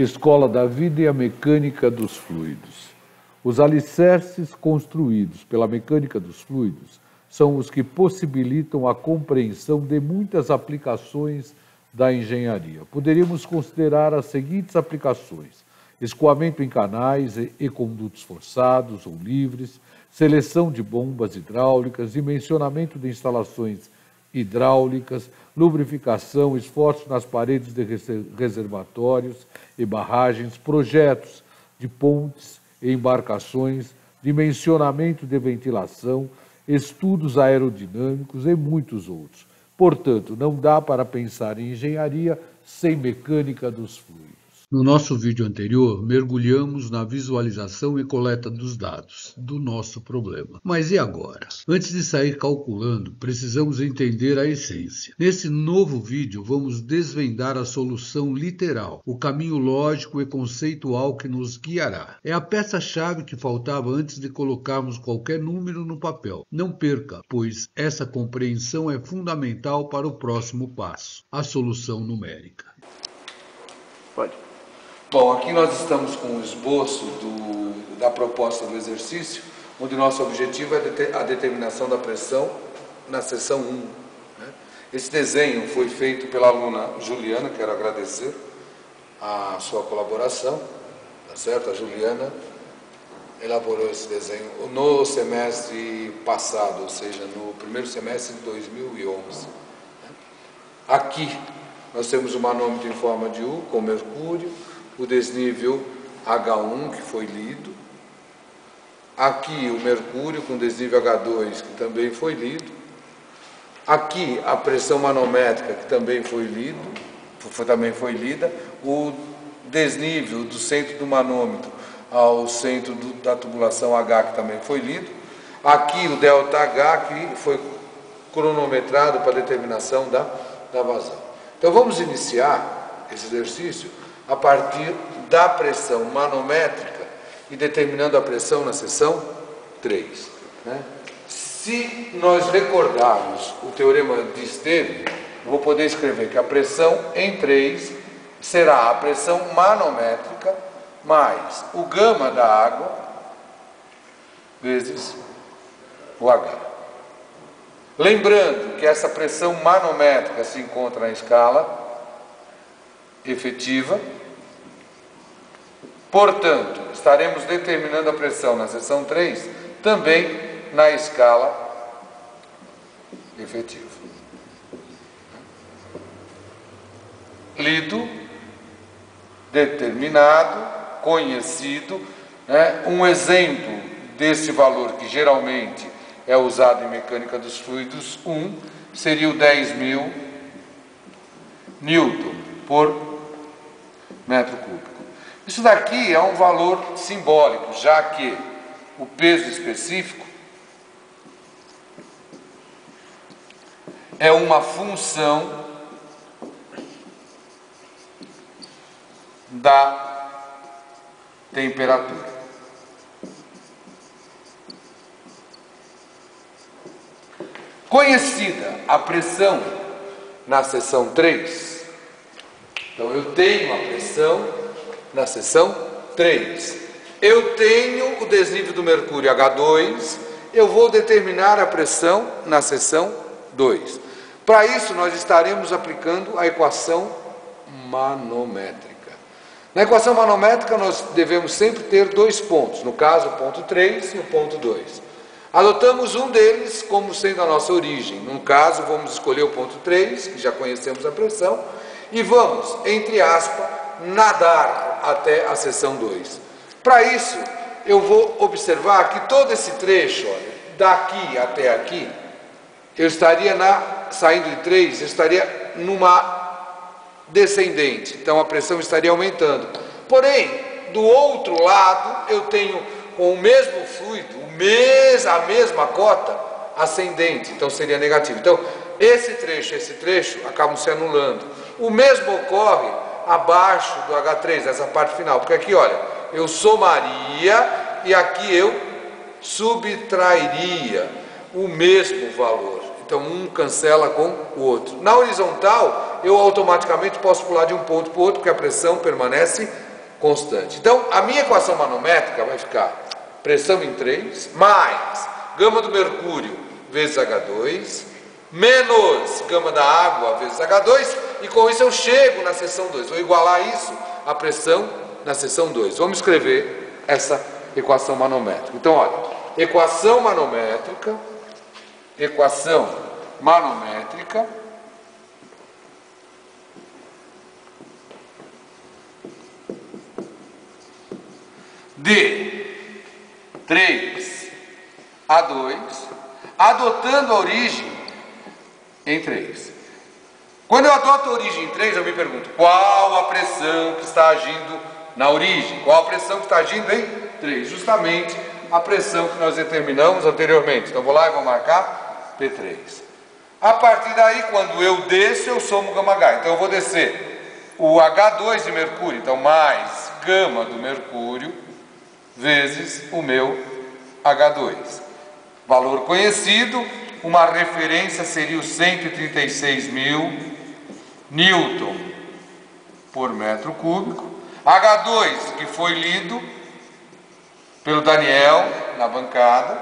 Escola da Vida e a Mecânica dos Fluidos. Os alicerces construídos pela mecânica dos fluidos são os que possibilitam a compreensão de muitas aplicações da engenharia. Poderíamos considerar as seguintes aplicações: escoamento em canais e condutos forçados ou livres, seleção de bombas hidráulicas, dimensionamento de instalações hidráulicas, lubrificação, esforços nas paredes de reservatórios e barragens, projetos de pontes e embarcações, dimensionamento de ventilação, estudos aerodinâmicos e muitos outros. Portanto, não dá para pensar em engenharia sem mecânica dos fluidos. No nosso vídeo anterior, mergulhamos na visualização e coleta dos dados do nosso problema. Mas e agora? Antes de sair calculando, precisamos entender a essência. Nesse novo vídeo, vamos desvendar a solução literal, o caminho lógico e conceitual que nos guiará. É a peça-chave que faltava antes de colocarmos qualquer número no papel. Não perca, pois essa compreensão é fundamental para o próximo passo, a solução numérica. Pode. Bom, aqui nós estamos com o esboço da proposta do exercício, onde nosso objetivo é a determinação da pressão na seção 1. Né? Esse desenho foi feito pela aluna Juliana, quero agradecer a sua colaboração, tá certo? A Juliana elaborou esse desenho no semestre passado, ou seja, no primeiro semestre de 2011. Né? Aqui nós temos o manômetro em forma de U, com mercúrio, o desnível H1, que foi lido. Aqui o mercúrio com desnível H2, que também foi lido. Aqui a pressão manométrica, que também foi lida. O desnível do centro do manômetro ao centro da tubulação H, que também foi lido. Aqui o ΔH, que foi cronometrado para determinação da vazão. Então vamos iniciar esse exercício a partir da pressão manométrica e determinando a pressão na seção 3. Né? Se nós recordarmos o teorema de Stevens, eu vou poder escrever que a pressão em 3 será a pressão manométrica mais o gama da água vezes o H. Lembrando que essa pressão manométrica se encontra na escala efetiva. Portanto, estaremos determinando a pressão na seção 3 também na escala efetiva. Lido, determinado, conhecido. Né? Um exemplo desse valor que geralmente é usado em mecânica dos fluidos 1 seria o 10.000 Newton por metro cúbico. Isso daqui é um valor simbólico, já que o peso específico é uma função da temperatura. Conhecida a pressão na seção 3, então eu tenho a pressão na seção 3. Eu tenho o desnível do mercúrio H2, eu vou determinar a pressão na seção 2. Para isso, nós estaremos aplicando a equação manométrica. Na equação manométrica, nós devemos sempre ter dois pontos, no caso, o ponto 3 e o ponto 2. Adotamos um deles como sendo a nossa origem. No caso, vamos escolher o ponto 3, que já conhecemos a pressão, e vamos, entre aspas, nadar até a seção 2. Para isso, eu vou observar que todo esse trecho, olha, daqui até aqui, eu estaria saindo de 3, eu estaria numa descendente, então a pressão estaria aumentando. Porém, do outro lado, eu tenho com o mesmo fluido, a mesma cota ascendente, então seria negativo. Então, esse trecho acabam se anulando. O mesmo ocorre abaixo do H3, essa parte final, porque aqui, olha, eu somaria e aqui eu subtrairia o mesmo valor. Então, um cancela com o outro. Na horizontal, eu automaticamente posso pular de um ponto para o outro, porque a pressão permanece constante. Então, a minha equação manométrica vai ficar pressão em 3, mais gama do mercúrio vezes H2, menos gama da água vezes H2, e com isso eu chego na seção 2. Vou igualar isso à pressão na seção 2. Vamos escrever essa equação manométrica. Então, olha, equação manométrica de 3A2, adotando a origem em 3. Quando eu adoto a origem em 3, eu me pergunto, qual a pressão que está agindo na origem? Qual a pressão que está agindo em 3? Justamente a pressão que nós determinamos anteriormente. Então, vou lá e vou marcar P3. A partir daí, quando eu desço, eu somo gama H. Então, eu vou descer o H2 de mercúrio, então, mais gama do mercúrio, vezes o meu H2. Valor conhecido, uma referência seria os 136.000 Newton por metro cúbico. H2, que foi lido pelo Daniel na bancada,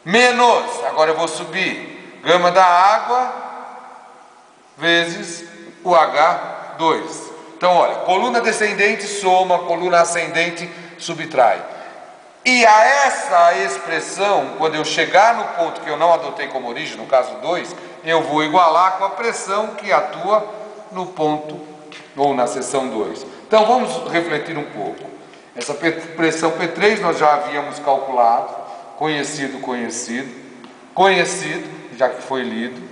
menos, agora eu vou subir, gama da água vezes o H2. Então, olha, coluna descendente soma, coluna ascendente subtrai. E a essa expressão, quando eu chegar no ponto que eu não adotei como origem, no caso 2, eu vou igualar com a pressão que atua no ponto ou na seção 2. Então vamos refletir um pouco. Essa pressão P3 nós já havíamos calculado, conhecido, já que foi lido,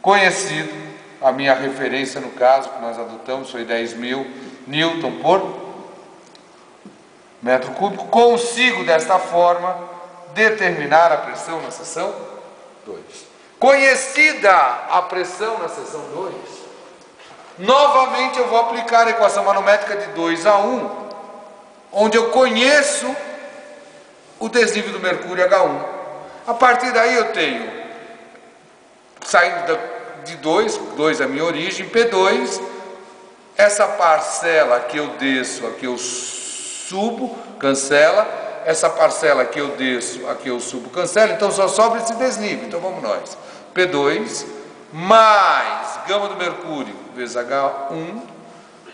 conhecido, a minha referência no caso que nós adotamos foi 10.000 Newton por metro cúbico. Consigo desta forma determinar a pressão na seção 2. Conhecida a pressão na seção 2, novamente eu vou aplicar a equação manométrica de 2A1, onde eu conheço o desnível do mercúrio H1. A partir daí eu tenho, saindo de 2 é a minha origem, P2, essa parcela que eu desço, aqui eu subo, cancela, essa parcela que eu desço, aqui eu subo, cancela, então só sobra esse desnível. Então vamos nós, P2 mais gama do mercúrio vezes H1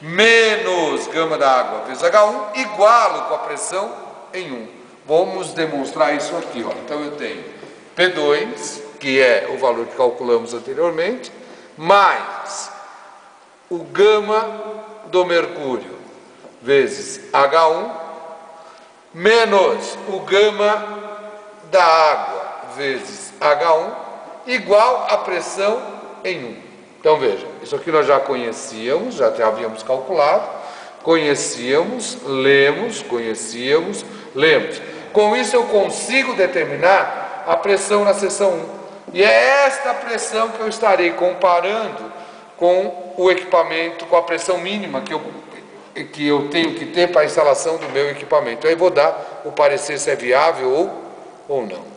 menos gama da água vezes H1 igualo com a pressão em 1. Vamos demonstrar isso aqui, ó. Então eu tenho P2, que é o valor que calculamos anteriormente, mais o gama do mercúrio vezes H1 menos o gama da água vezes H1 igual a pressão em 1. Então veja, isso aqui nós já conhecíamos, já havíamos calculado, conhecíamos, lemos. Com isso eu consigo determinar a pressão na seção 1. E é esta pressão que eu estarei comparando com o equipamento, com a pressão mínima que eu tenho que ter para a instalação do meu equipamento. Aí vou dar o parecer se é viável ou não.